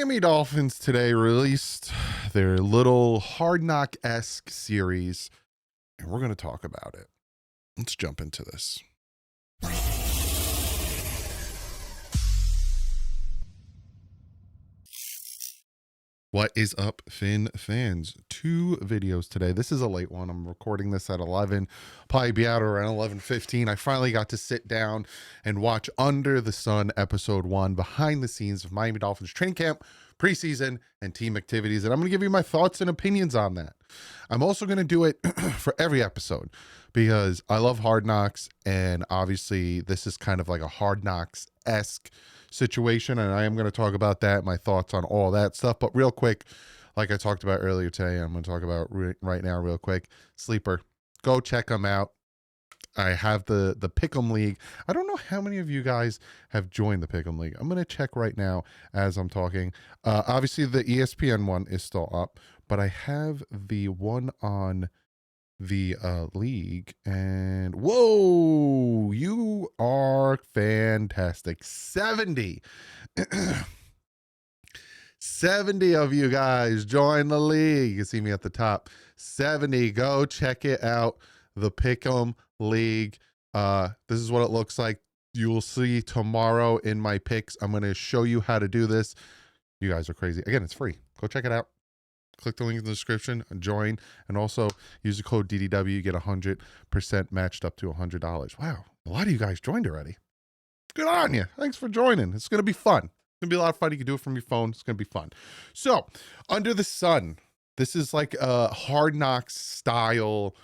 Miami Dolphins today released their little Hard Knock-esque series, and we're going to talk about it. Let's jump into this. What is up, Fin fans? 2 videos today. This is a late one. I'm recording this at 11. Probably be out around 11:15. I finally got to sit down and watch Under the Sun episode 1, behind the scenes of Miami Dolphins training camp, preseason, and team activities. And I'm going to give you my thoughts and opinions on that. I'm also going to do it for every episode because I love Hard Knocks, and obviously this is kind of like a Hard Knocks-esque situation, and I am going to talk about that, my thoughts on all that stuff. But real quick, like I talked about earlier today, I'm going to talk about right now real quick. Sleeper, go check them out. I have the Pick'em League. I don't know how many of you guys have joined the Pick'em League. I'm going to check right now as I'm talking. Obviously, the ESPN one is still up, but I have the one on the league, and whoa, you are fantastic. 70 of you guys join the league. You can see me at the top. 70. Go check it out, the Pick'em League. This is what it looks like. You will see tomorrow in my picks. I'm going to show you how to do this. You guys are crazy. Again, it's free. Go check it out. Click the link in the description and join, and also use the code DDW. You get 100% matched up to $100. Wow, a lot of you guys joined already. Good on you. Thanks for joining. It's going to be fun. It's going to be a lot of fun. You can do it from your phone. It's going to be fun. So, Under the Sun. This is like a Hard Knocks style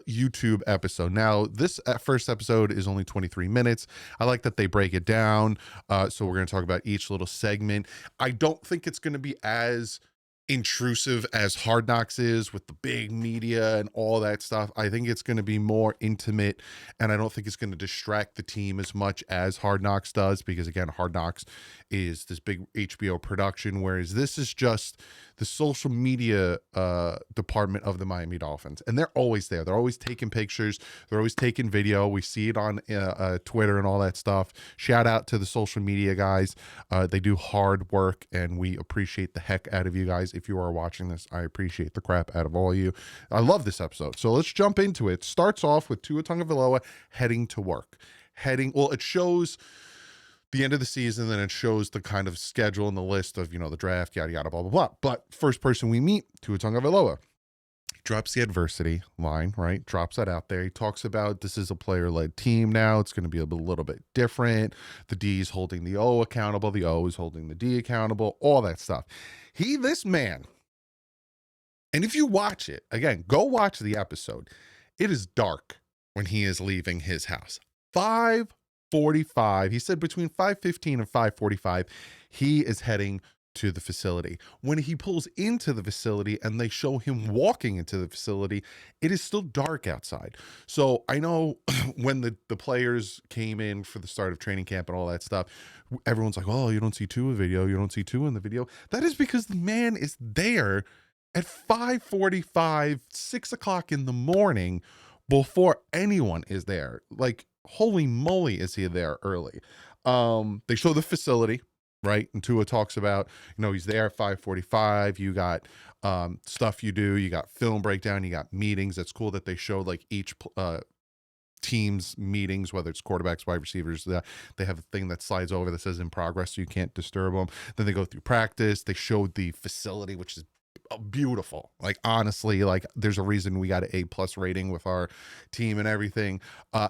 YouTube episode. Now, this first episode is only 23 minutes. I like that they break it down. So we're going to talk about each little segment. I don't think it's going to be as intrusive as Hard Knocks is, with the big media and all that stuff. I think it's going to be more intimate, and I don't think it's going to distract the team as much as Hard Knocks does, because again, Hard Knocks is this big HBO production, whereas this is just the social media department of the Miami Dolphins, and they're always there. They're always taking pictures. They're always taking video. We see it on Twitter and all that stuff. Shout out to the social media guys. They do hard work, and we appreciate the heck out of you guys. If you are watching this, I appreciate the crap out of all of you. I love this episode. So let's jump into it. Starts off with Tua Tagovailoa heading to work. Well, it shows the end of the season, then it shows the kind of schedule and the list of, the draft, yada, yada, blah, blah, blah. But first person we meet, Tua Tagovailoa. He drops the adversity line, right? Drops that out there. He talks about this is a player-led team now. It's going to be a little bit different. The D is holding the O accountable. The O is holding the D accountable. All that stuff. This man, and if you watch it, again, go watch the episode. It is dark when he is leaving his house. 5:45. He said between 5:15 and 5:45, he is heading to the facility. When he pulls into the facility and they show him walking into the facility, it is still dark outside. So I know when the players came in for the start of training camp and all that stuff, everyone's like, oh, you don't see Tua video. You don't see Tua in the video. That is because the man is there at 5:45, 6 o'clock in the morning before anyone is there. Like, holy moly, is he there early. They show the facility, right? And Tua talks about, he's there at 5:45. You got stuff you do. You got film breakdown. You got meetings. That's cool that they show like each team's meetings, whether it's quarterbacks, wide receivers. They have a thing that slides over that says in progress, so you can't disturb them. Then they go through practice. They showed the facility, which is beautiful. Like, honestly, like, there's a reason we got an A+ rating with our team and everything.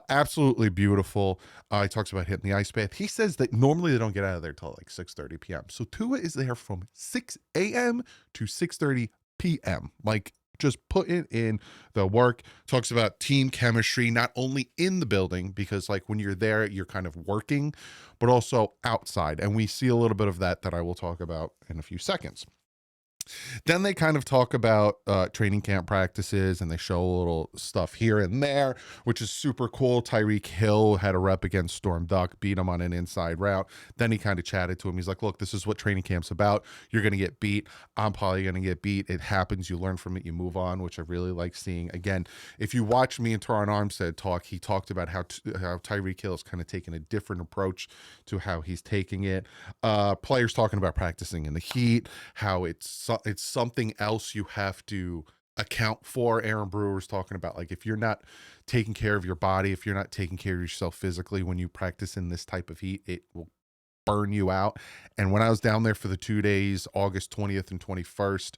Absolutely beautiful. He talks about hitting the ice bath. He says that normally they don't get out of there till like 6:30 p.m. So Tua is there from 6 a.m. to 6:30 p.m. Like, just putting in the work. Talks about team chemistry, not only in the building, because like when you're there, you're kind of working, but also outside. And we see a little bit of that I will talk about in a few seconds. Then they kind of talk about training camp practices, and they show a little stuff here and there, which is super cool. Tyreek Hill had a rep against Storm Duck, beat him on an inside route. Then he kind of chatted to him. He's like, look, this is what training camp's about. You're going to get beat. I'm probably going to get beat. It happens. You learn from it. You move on, which I really like seeing. Again, if you watch me and Taron Armstead talk, he talked about how Tyreek Hill is kind of taking a different approach to how he's taking it. Players talking about practicing in the heat, how it's something else you have to account for. Aaron Brewer's talking about, like, if you're not taking care of your body, if you're not taking care of yourself physically when you practice in this type of heat, it will burn you out. And when I was down there for the 2 days, August 20th and 21st,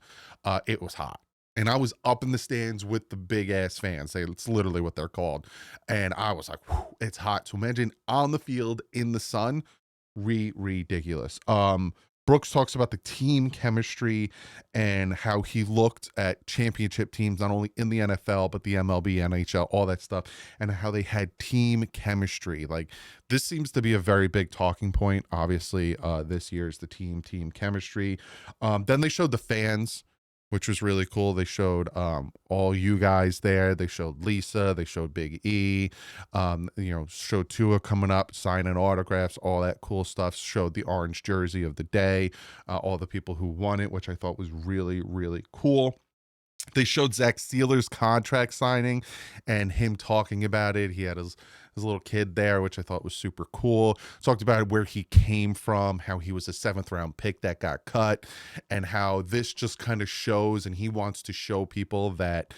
it was hot. And I was up in the stands with the big ass fans. It's literally what they're called. And I was like, whew, it's hot. So imagine on the field in the sun, ridiculous. Brooks talks about the team chemistry and how he looked at championship teams, not only in the NFL, but the MLB, NHL, all that stuff, and how they had team chemistry. Like, this seems to be a very big talking point. Obviously, this year is the team chemistry. Then they showed the fans, which was really cool. They showed all you guys there. They showed Lisa. They showed Big E. Showed Tua coming up, signing autographs, all that cool stuff. Showed the orange jersey of the day, all the people who won it, which I thought was really, really cool. They showed Zack Sieler's contract signing and him talking about it. He had his little kid there, which I thought was super cool. Talked about where he came from, how he was a 7th round pick that got cut, and how this just kind of shows, and he wants to show people that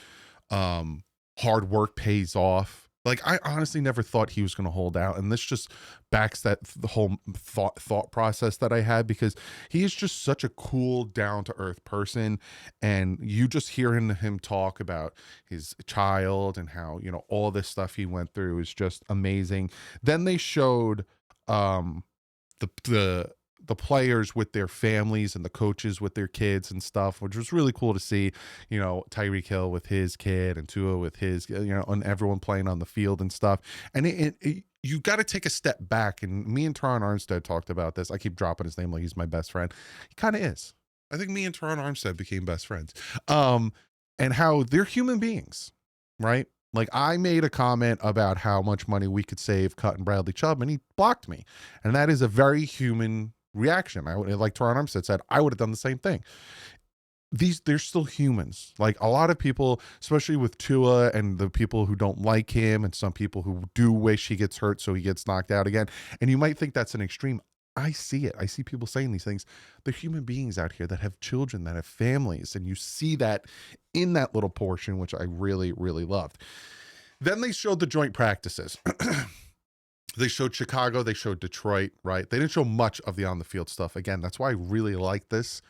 hard work pays off. Like, I honestly never thought he was going to hold out, and this just backs that the whole thought process that I had, because he is just such a cool, down-to-earth person, and you just hearing him talk about his child and how, all this stuff he went through is just amazing. Then they showed the players with their families and the coaches with their kids and stuff, which was really cool to see. Tyreek Hill with his kid and Tua with his, and everyone playing on the field and stuff. And you got to take a step back. And me and Taron Armstead talked about this. I keep dropping his name like he's my best friend. He kind of is. I think me and Taron Armstead became best friends. And how they're human beings, right? Like, I made a comment about how much money we could save cutting Bradley Chubb, and he blocked me. And that is a very human reaction. Like Taron Armstead said, I would have done the same thing. They're still humans. Like, a lot of people, especially with Tua, and the people who don't like him, and some people who do wish he gets hurt so he gets knocked out again. And you might think that's an extreme. I see it. I see people saying these things. They're human beings out here that have children, that have families. And you see that in that little portion, which I really, really loved. Then they showed the joint practices. They showed Chicago. They showed Detroit, right? They didn't show much of the on-the-field stuff. Again, that's why I really like this,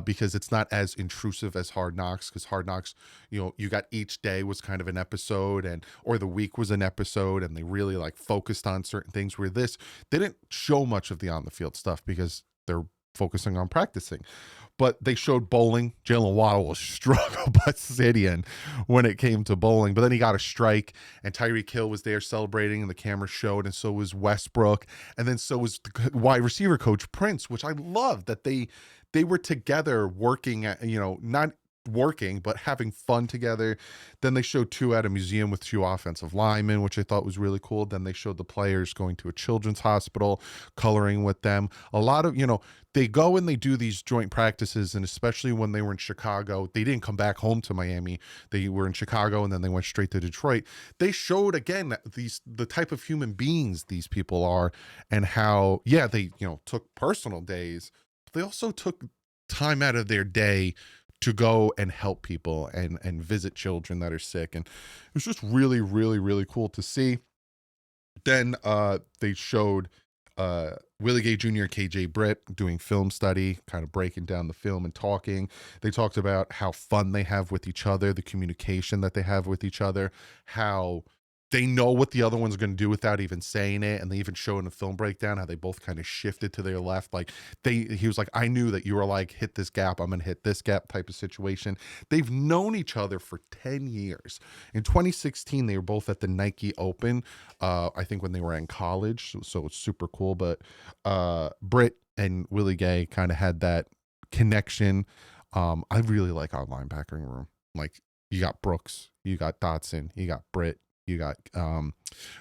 because it's not as intrusive as Hard Knocks, because Hard Knocks, you got each day was kind of an episode, or the week was an episode, and they really focused on certain things, where this, they didn't show much of the on-the-field stuff because they're focusing on practicing. But they showed bowling. Jalen Waddle was struggle bus Sidian when it came to bowling. But then he got a strike, and Tyreek Hill was there celebrating, and the camera showed, and so was Westbrook. And then so was the wide receiver coach, Prince, which I love that they were together working at, not working, but having fun together. Then they showed two at a museum with two offensive linemen, which I thought was really cool. Then they showed the players going to a children's hospital, coloring with them. A lot of, they go and they do these joint practices, and especially when they were in Chicago, they didn't come back home to Miami. They were in Chicago, and then they went straight to Detroit. They showed, again, the type of human beings these people are, and how, yeah, they, took personal days, but they also took time out of their day to go and help people and visit children that are sick. And it was just really, really, really cool to see. Then they showed Willie Gay Jr. and KJ Britt doing film study, kind of breaking down the film and talking. They talked about how fun they have with each other, the communication that they have with each other, how they know what the other one's going to do without even saying it. And they even show in a film breakdown how they both kind of shifted to their left. He was like, I knew that you were hit this gap, I'm going to hit this gap type of situation. They've known each other for 10 years. In 2016, they were both at the Nike Open, I think when they were in college. So it's super cool. But Britt and Willie Gay kind of had that connection I really like our linebacking room. Like, you got Brooks, you got Dotson, you got Britt, you got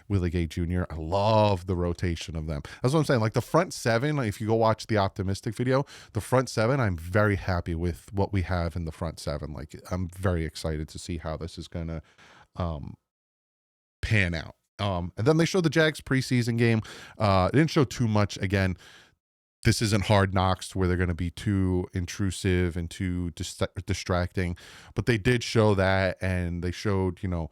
Willie Gay Jr. I love the rotation of them. That's what I'm saying. Like, the front seven, if you go watch the optimistic video, the front seven, I'm very happy with what we have in the front seven. Like, I'm very excited to see how this is gonna pan out. And then they showed the Jags preseason game. They didn't show too much. Again, this isn't Hard Knocks where they're going to be too intrusive and too distracting, but they did show that, and they showed, a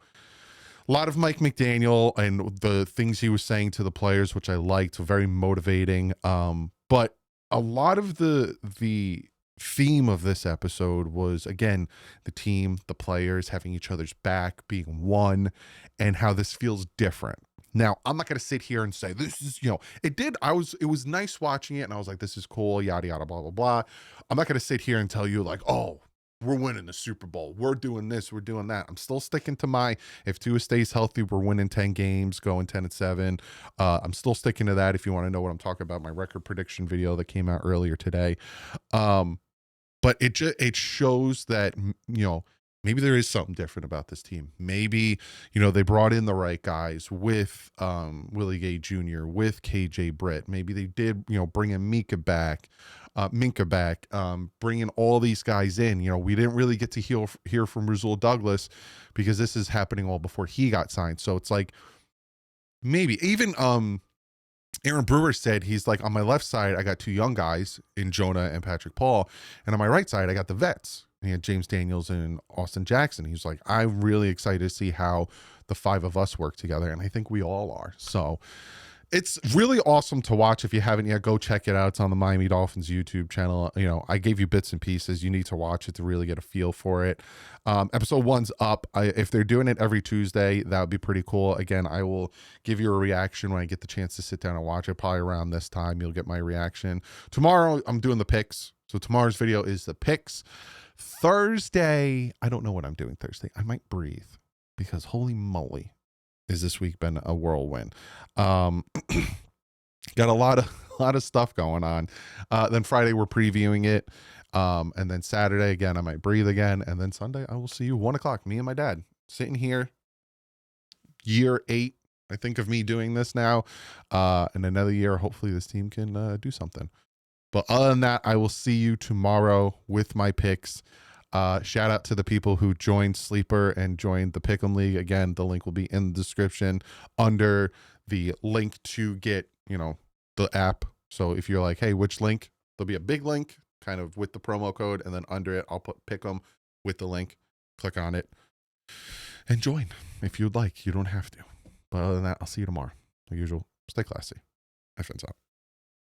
lot of Mike McDaniel and the things he was saying to the players, which I liked, very motivating. But a lot of the theme of this episode was, again, the team, the players having each other's back, being one, and how this feels different. Now, I'm not going to sit here and say this is, it was nice watching it, and I was like, this is cool, yada, yada, blah, blah, blah. I'm not going to sit here and tell you like, oh, we're winning the Super Bowl, we're doing this, we're doing that. I'm still sticking to my, if Tua stays healthy, we're winning 10 games, going 10-7. I'm still sticking to that. If you want to know what I'm talking about, my record prediction video that came out earlier today. But it shows that, maybe there is something different about this team. Maybe, they brought in the right guys with Willie Gay Jr., with KJ Britt. Maybe they did, bring in Minka back, bringing all these guys in. We didn't really get to hear from Rasul Douglas because this is happening all before he got signed. So it's like, maybe even Aaron Brewer said, he's like, on my left side, I got two young guys in Jonah and Patrick Paul. And on my right side, I got the vets. He had James Daniels and Austin Jackson. He's like, I'm really excited to see how the five of us work together. And I think we all are. So it's really awesome to watch. If you haven't yet, go check it out. It's on the Miami Dolphins YouTube channel. I gave you bits and pieces. You need to watch it to really get a feel for it. Episode 1's up. If they're doing it every Tuesday, that would be pretty cool. Again, I will give you a reaction when I get the chance to sit down and watch it. Probably around this time, you'll get my reaction. Tomorrow, I'm doing the picks. So tomorrow's video is the picks. Thursday, I don't know what I'm doing Thursday. I might breathe because holy moly, is this week been a whirlwind. Got a lot of stuff going on. Then Friday we're previewing it. And then Saturday again, I might breathe again. And then Sunday I will see you 1:00. Me and my dad sitting here. Year 8, I think, of me doing this now. And another year, hopefully this team can do something. But other than that, I will see you tomorrow with my picks. Shout out to the people who joined Sleeper and joined the Pick'em League. Again, the link will be in the description under the link to get, the app. So if you're like, hey, which link? There'll be a big link kind of with the promo code. And then under it, I'll put Pick'em with the link. Click on it and join if you'd like. You don't have to. But other than that, I'll see you tomorrow. Like usual, stay classy. My friends out.